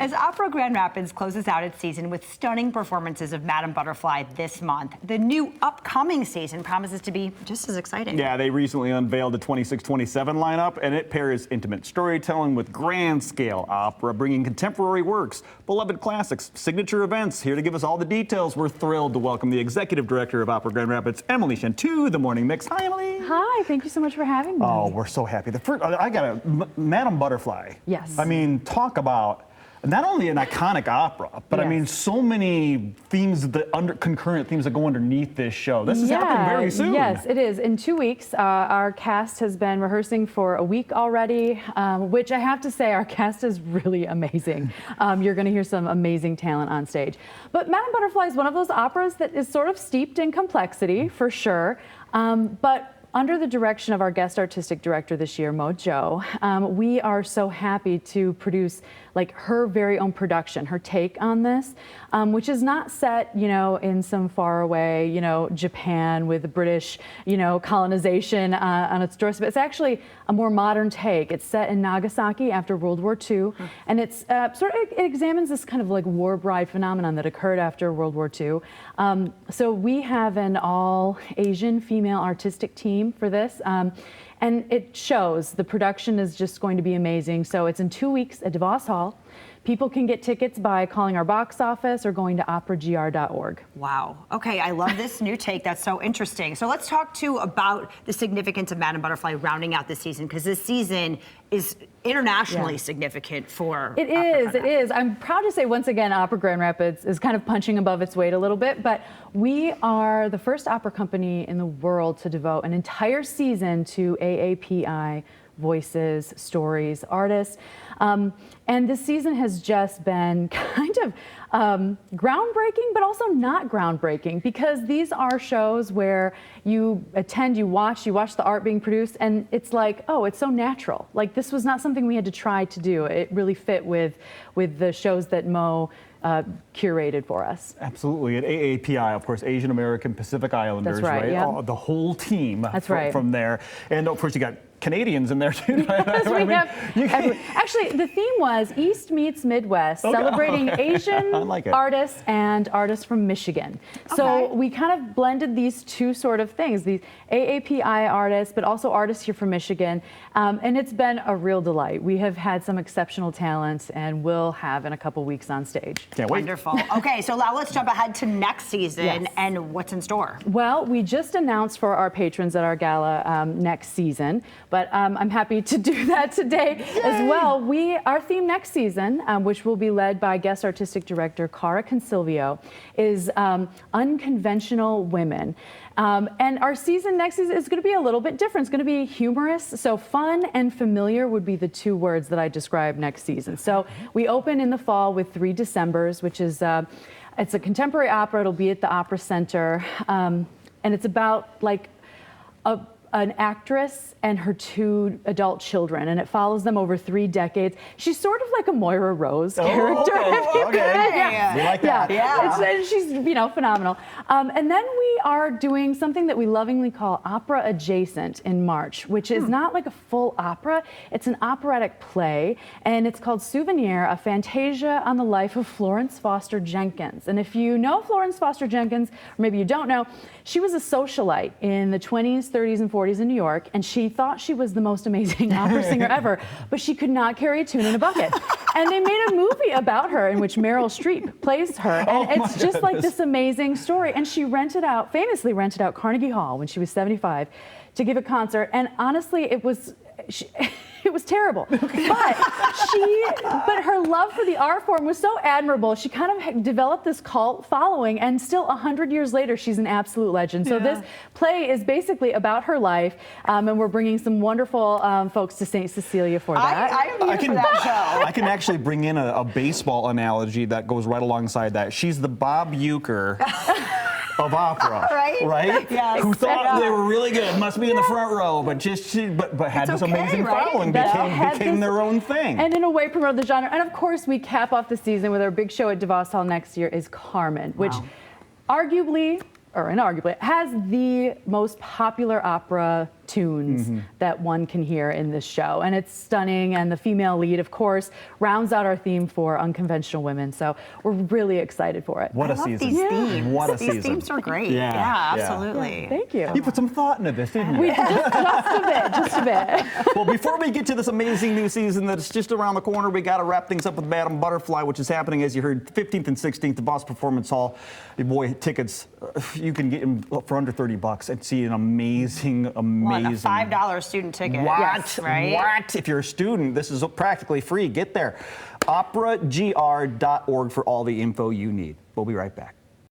As Opera Grand Rapids closes out its season with stunning performances of Madame Butterfly this month, the new upcoming season promises to be just as exciting. Yeah, they recently unveiled the 26-27 lineup, and it pairs intimate storytelling with grand-scale opera, bringing contemporary works, beloved classics, signature events. Here to give us all the details, we're thrilled to welcome the Executive Director of Opera Grand Rapids, Emily Shen, to the Morning Mix. Hi, Emily. Hi, thank you so much for having me. Oh, we're so happy. The first, I got Madame Butterfly. Yes. I mean, talk about not only an iconic opera, but I mean, so many themes, concurrent themes that go underneath this show. This is happening very soon. Yes, it is. In 2 weeks, our cast has been rehearsing for a week already, which I have to say, our cast is really amazing. You're going to hear some amazing talent on stage. But Madame Butterfly is one of those operas that is sort of steeped in complexity, for sure. But under the direction of our guest artistic director this year, Mo Jo, we are so happy to produce like her very own production, her take on this, which is not set, you know, in some faraway, you know, Japan with the British, you know, colonization on its doorstep. It's actually a more modern take. It's set in Nagasaki after World War II, and it's it examines this kind of like war bride phenomenon that occurred after World War II. So we have an all Asian female artistic team for this. And it shows. The production is just going to be amazing. So it's in 2 weeks at DeVos Hall. People can get tickets by calling our box office or going to operagr.org. Wow. Okay, I love this new take. That's so interesting. So let's talk too about the significance of Madame Butterfly rounding out this season, because this season is internationally significant for It is. I'm proud to say once again, Opera Grand Rapids is kind of punching above its weight a little bit, but we are the first opera company in the world to devote an entire season to AAPI voices, stories, artists. And this season has just been kind of groundbreaking, but also not groundbreaking, because these are shows where you attend, you watch the art being produced, and it's like, oh, it's so natural. Like, this was not something we had to try to do. It really fit with the shows that Mo curated for us. Absolutely. At AAPI, of course, Asian American Pacific Islanders, That's right? Yeah. The whole team right. from there. And of course, you got Canadians in there too. Yes, actually, the theme was East meets Midwest, celebrating Asian artists and artists from Michigan. So we kind of blended these two sort of things, these AAPI artists, but also artists here from Michigan. And it's been a real delight. We have had some exceptional talent, and we'll have in a couple weeks on stage. Can't wait. Wonderful. Okay, so now let's jump ahead to next season and what's in store. Well, we just announced for our patrons at our gala next season, but I'm happy to do that today as well. Our theme next season, which will be led by guest artistic director Cara Consilvio, is Unconventional Women. And our season next season is going to be a little bit different. It's going to be humorous. So fun and familiar would be the two words that I describe next season. So we open in the fall with 3 Decembers, which is it's a contemporary opera. It'll be at the Opera Center. And it's about like an actress and her 2 adult children, and it follows them over 3 decades. She's sort of like a Moira Rose character. Yeah. We like that. Yeah. She's, you know, phenomenal. And then we are doing something that we lovingly call opera adjacent in March, which is not like a full opera. It's an operatic play, and it's called Souvenir, a fantasia on the life of Florence Foster Jenkins. And if you know Florence Foster Jenkins, or maybe you don't know, she was a socialite in the 20s, 30s, and 40s in New York, and she thought she was the most amazing opera singer ever, but she could not carry a tune in a bucket. And they made a movie about her in which Meryl Streep plays her, and it's just like this amazing story. And she famously rented out Carnegie Hall when she was 75 to give a concert, and honestly, it was terrible. But her love for the art form was so admirable. She kind of developed this cult following, and still 100 years later, she's an absolute legend. So this play is basically about her life, and we're bringing some wonderful folks to St. Cecilia for that. I'm here for that show. I can actually bring in a baseball analogy that goes right alongside that. She's the Bob Uecker of opera, right? Yes. Who thought they were really good, must be in the front row, but had this amazing following, became their own thing. And in a way promoted the genre. And of course, we cap off the season with our big show at DeVos Hall next year is Carmen, which arguably, or inarguably, has the most popular opera tunes that one can hear in this show. And it's stunning. And the female lead, of course, rounds out our theme for unconventional women. So we're really excited for it. What I a love season. these themes. What a These season. themes are great. Yeah, Yeah, yeah. absolutely. Thank you. You put some thought into this, didn't you? Just a bit. Well, before we get to this amazing new season that's just around the corner, we got to wrap things up with Madam Butterfly, which is happening, as you heard, 15th and 16th at Boss Performance Hall. Your boy, tickets, you can get them for under $30 and see an amazing. Well, and a $5 student ticket. What? Yes, right? What? If you're a student, this is practically free. Get there. operagr.org for all the info you need. We'll be right back.